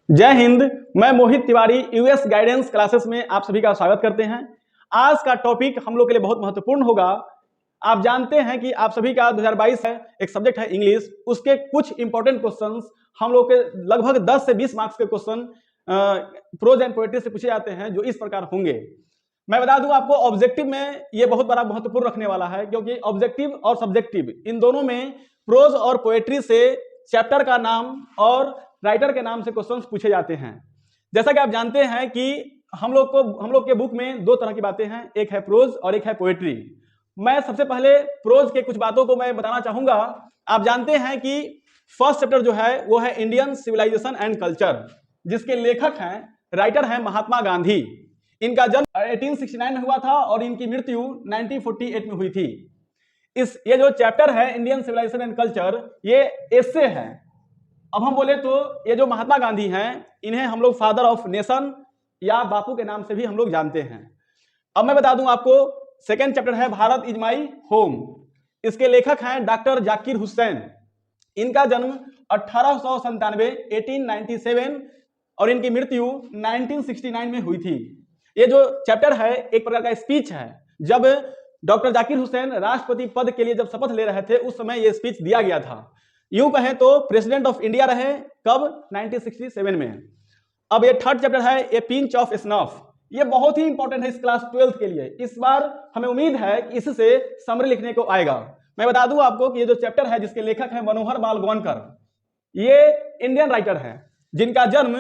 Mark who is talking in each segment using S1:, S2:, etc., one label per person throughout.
S1: जय हिंद। मैं मोहित Tiwari US guidance classes में आप सभी का स्वागत करते हैं। आज का टॉपिक हम लोग के लिए बहुत महत्वपूर्ण होगा। आप जानते हैं कि आप सभी का 2022 है, एक सब्जेक्ट है इंग्लिश, उसके कुछ इंपॉर्टेंट क्वेश्चंस हम लोग के लगभग 10 से 20 मार्क्स के क्वेश्चन प्रोज एंड पोएट्री से पूछे जाते हैं, जो इस प्रकार होंगे। मैं बता दूं आपको, ऑब्जेक्टिव में ये बहुत बड़ा महत्वपूर्ण रखने वाला है, क्योंकि ऑब्जेक्टिव और सब्जेक्टिव इन दोनों में प्रोज और पोएट्री से चैप्टर का नाम और राइटर के नाम से क्वेश्चंस पूछे जाते हैं। जैसा कि आप जानते हैं कि हम लोग के बुक में दो तरह की बातें हैं, एक है प्रोज और एक है पोएट्री। मैं सबसे पहले प्रोज के कुछ बातों को मैं बताना चाहूंगा। आप जानते हैं कि फर्स्ट चैप्टर जो है वो है इंडियन सिविलाइजेशन एंड कल्चर, जिसके लेखक हैं, राइटर हैं महात्मा गांधी। इनका जन्म 1869 में हुआ था और इनकी मृत्यु 1948 में हुई थी। ये जो चैप्टर है इंडियन सिविलाइजेशन एंड कल्चर, ये एस्से है। अब हम बोले तो ये जो महात्मा गांधी हैं, इन्हें हम लोग फादर ऑफ नेशन या बापू के नाम से भी हम लोग जानते हैं। अब मैं बता दूं आपको, सेकेंड चैप्टर है भारत इज माई होम। इसके लेखक हैं डॉक्टर जाकिर हुसैन। इनका जन्म 1897 और इनकी मृत्यु 1969 में हुई थी। ये जो चैप्टर है एक प्रकार का स्पीच है। जब डॉक्टर जाकिर हुसैन राष्ट्रपति पद के लिए जब शपथ ले रहे थे, उस समय ये स्पीच दिया गया था। यूं कहें तो प्रेसिडेंट ऑफ इंडिया रहे कब? 1967 में। अब ये थर्ड चैप्टर है ए पिंच ऑफ स्नफ। ये बहुत ही इंपॉर्टेंट है इस क्लास 12th के लिए। इस बार हमें उम्मीद है कि इससे समरी लिखने को आएगा। मैं बता दूं आपको कि ये जो चैप्टर है, जिसके लेखक हैं मनोहर लाल गोवानकर, ये इंडियन राइटर हैं, जिनका जन्म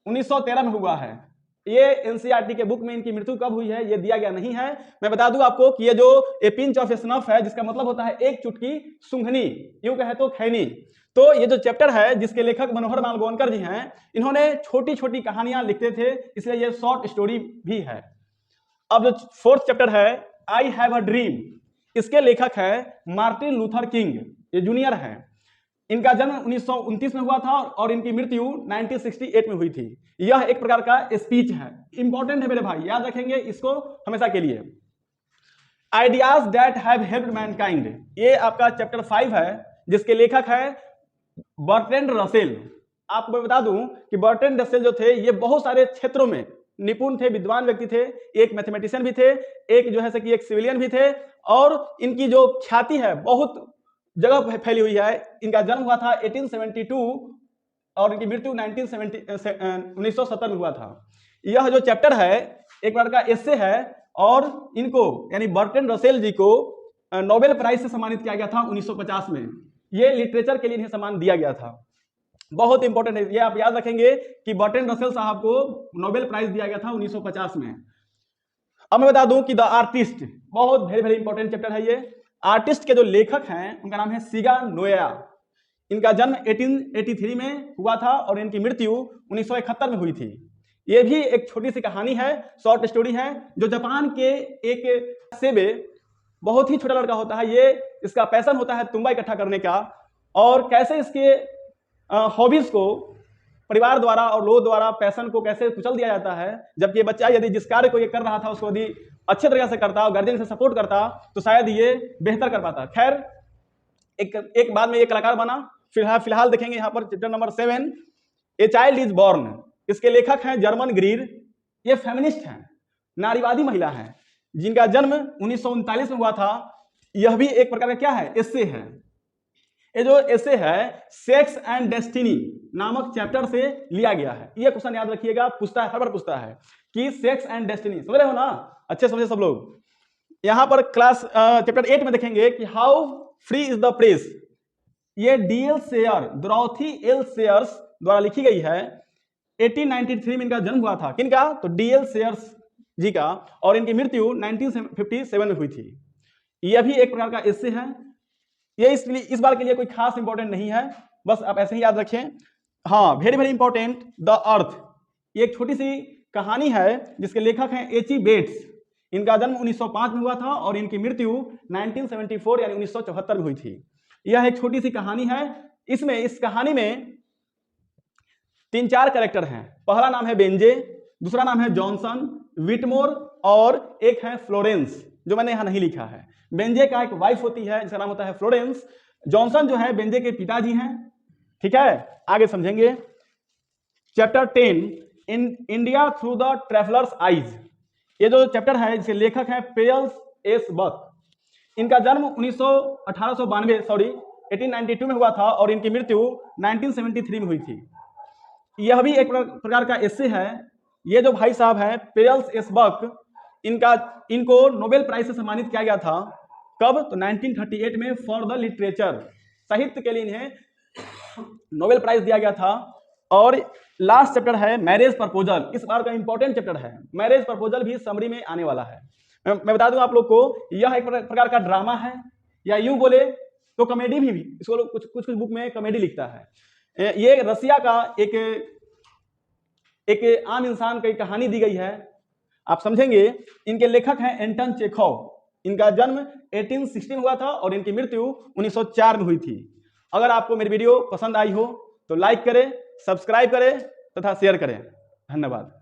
S1: 1913 में हुआ है। ये एनसीईआरटी के बुक में इनकी मृत्यु कब हुई है ये दिया गया नहीं है। मैं बता दूं आपको कि ये जो ए पिंच ऑफ स्नफ है, जिसका मतलब होता है एक चुटकी सूंघनी, यूं कहे तो खैनी। तो ये जो चैप्टर है, जिसके लेखक मनोहर लाल गोवानकर जी हैं, इन्होंने छोटी छोटी कहानियां लिखते थे, इसलिए ये शॉर्ट स्टोरी भी है। अब जो फोर्थ चैप्टर है आई हैव अ ड्रीम, इसके लेखक है मार्टिन लूथर किंग। ये जूनियर है। इनका जन्म 1929 में हुआ था और इनकी मृत्यु 1968 में हुई थी। यह एक प्रकार का स्पीच है, इंपॉर्टेंट है मेरे भाई, याद रखेंगे इसको हमेशा के लिए। Ideas that have helped Mankind, ये आपका चैप्टर 5 है, जिसके लेखक है बर्ट्रैंड रसेल। आपको मैं बता दूं कि बर्ट्रैंड रसेल जो थे, ये बहुत सारे क्षेत्रों में निपुण थे, विद्वान व्यक्ति थे। एक मैथमेटिशियन भी थे, एक जो है कि एक सिविलियन भी थे, और इनकी जो ख्याति है बहुत जगह फैली हुई है। इनका जन्म हुआ था 1872 और इनकी मृत्यु 1970 में हुआ था। यह जो चैप्टर है एक प्रकार का एस्से है, और इनको यानी बर्ट्रैंड रसेल जी को नोबेल प्राइज से सम्मानित किया गया था 1950 में। ये लिटरेचर के लिए इन्हें सम्मान दिया गया था। बहुत इंपॉर्टेंट है, ये आप याद रखेंगे कि बर्ट्रैंड रसेल साहब को नोबेल प्राइज दिया गया था 1950 में। अब मैं बता दूं कि द आर्टिस्ट, बहुत वेरी वेरी इंपॉर्टेंट चैप्टर है ये। आर्टिस्ट के जो लेखक हैं उनका नाम है सिगा नोया। इनका जन्म 1883 में हुआ था और इनकी मृत्यु 1971 में हुई थी। ये भी एक छोटी सी कहानी है, शॉर्ट स्टोरी है। जो जापान के एक सेबे, बहुत ही छोटा लड़का होता है, ये इसका पैशन होता है तुम्बा इकट्ठा करने का, और कैसे इसके हॉबीज को परिवार द्वारा और लोगों द्वारा पैशन को कैसे कुचल दिया जाता है। जबकि बच्चा यदि जिस कार्य को ये कर रहा था उसको यदि अच्छे तरीके से करता और गार्जियन से सपोर्ट करता तो शायद ये बेहतर कर पाता। खैर, एक बाद में ये कलाकार बना। फिलहाल देखेंगे यहाँ पर chapter number 7 a child is born. इसके लेखक हैं जर्मन ग्रीर। ये फेमिनिस्ट हैं, नारीवादी महिला हैं, जिनका जन्म 1939 में हुआ था। यह भी एक प्रकार का क्या है, एस्से है। ये जो एस्से है सेक्स एंड डेस्टिनी नामक चैप्टर से लिया गया है। ये क्वेश्चन याद रखिएगा, पूछता है, हर बार पूछता है कि सेक्स एंड डेस्टिनी, समझ रहे हो ना? अच्छे समझे सब लोग। यहां पर क्लास चैप्टर 8 में देखेंगे कि how free is the press. ये DL Sayers, Dorothy L Sayers द्वारा लिखी गई है। 1893 में इनका जन्म हुआ था। किनका? तो डीएल शेयर्स जी का, और इनकी मृत्यु 1957 में हुई थी। यह भी एक प्रकार का एस्से है। ये इसलिए इस बार के लिए कोई खास इंपॉर्टेंट नहीं है, बस आप ऐसे ही याद रखें। हाँ, very very important, the earth. ये एक छोटी सी कहानी है, जिसके लेखक हैं एची बेट्स। इनका जन्म 1905 में हुआ था और इनकी मृत्यु 1974 यानी 1974 में हुई थी। यह एक छोटी सी कहानी है। इस कहानी में 3-4 कैरेक्टर हैं। पहला नाम है बेंजे, दूसरा नाम है जॉनसन, विटमोर, और एक है फ्लोरेंस, जो मैंने यहां नहीं लिखा है। बेंजे का एक वाइफ होती है जिसका नाम होता है जॉनसन जो है बेंजे के पिताजी हैं। ठीक है, आगे समझेंगे। Chapter 10 in India through the travellers eyes. ये जो चैप्टर है जिसके लेखक हैं पेयर्स एस बक। इनका जन्म 1892 में हुआ था और इनकी मृत्यु 1973 में हुई थी। यह भी एक प्रकार का एस्से है। ये जो भाई साहब हैं पेयर्स एस बक, इनको नोबेल प्राइज से सम्मानित किया गया था। कब? तो 1938 में फॉर द लिटरेचर, साहित्य के लिए इन्हें नोबेल प्राइज दिया गया था। और लास्ट चैप्टर है मैरिज प्रपोजल। इस बार का इंपॉर्टेंट चैप्टर है। मैरिज प्रपोजल भी समरी में आने वाला है। मैं बता दूं आप लोग को, यह एक प्रकार का ड्रामा है, या यूं बोले तो कॉमेडी भी इसको कुछ बुक में कॉमेडी लिखता है। ये रसिया का एक आम इंसान की कहानी दी गई है, आप समझेंगे। इनके लेखक हैं एंटन चेखोव। इनका जन्म 1816 हुआ था और इनकी मृत्यु 1904 में हुई थी। अगर आपको मेरी वीडियो पसंद आई हो तो लाइक करें, सब्सक्राइब करें तथा शेयर करें। धन्यवाद।